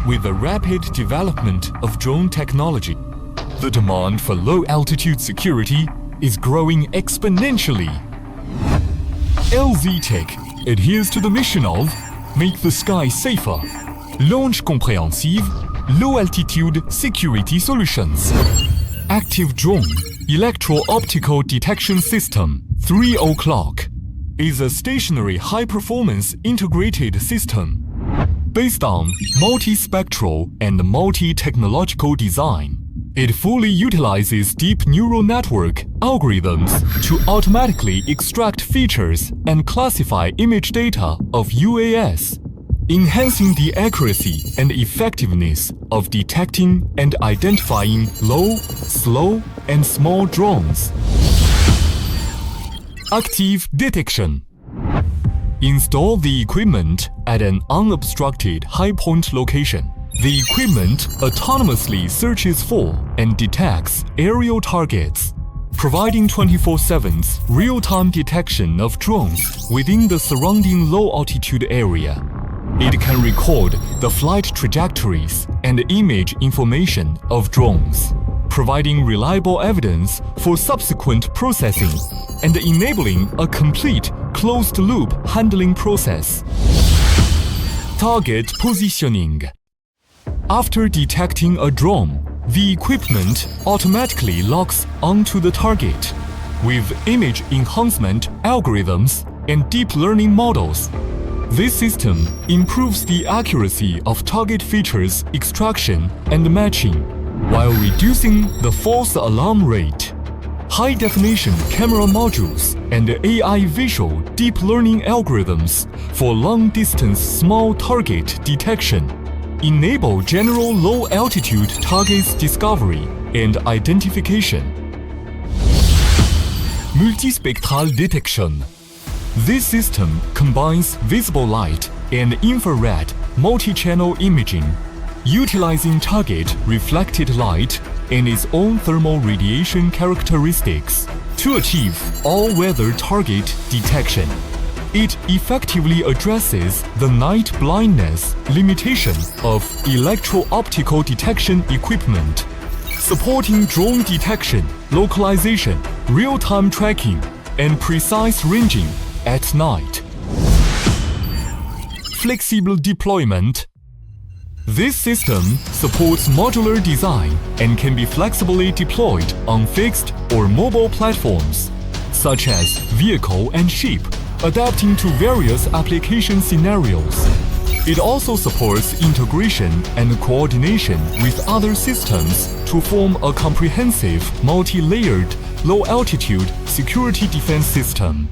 With the rapid development of drone technology, the demand for low-altitude security is growing exponentially. LZ Tech adheres to the mission of make the sky safer, launch comprehensive, low-altitude security solutions. Active Drone Electro-Optical Detection System 3 o'clock is a stationary high-performance integrated system based on multispectral and multi-technological design. It fully utilizes deep neural network algorithms to automatically extract features and classify image data of UAS, enhancing the accuracy and effectiveness of detecting and identifying low, slow, and small drones. Active Detection. Install the equipment at an unobstructed high-point location. The equipment autonomously searches for and detects aerial targets, providing 24/7 real-time detection of drones within the surrounding low-altitude area. It can record the flight trajectories and image information of drones, providing reliable evidence for subsequent processing and enabling a complete closed-loop handling process. Target Positioning. After detecting a drone, the equipment automatically locks onto the target. With image enhancement algorithms and deep learning models, this system improves the accuracy of target features extraction and matching, while reducing the false alarm rate. High-definition camera modules and AI visual deep learning algorithms for long-distance small target detection enable general low-altitude targets discovery and identification. Multispectral Detection. This system combines visible light and infrared multi-channel imaging, utilizing target reflected light and its own thermal radiation characteristics to achieve all-weather target detection. It effectively addresses the night blindness limitation of electro-optical detection equipment, supporting drone detection, localization, real-time tracking, and precise ranging at night. Flexible Deployment. This system supports modular design and can be flexibly deployed on fixed or mobile platforms, such as vehicle and ship, adapting to various application scenarios. It also supports integration and coordination with other systems to form a comprehensive, multi-layered, low-altitude security defense system.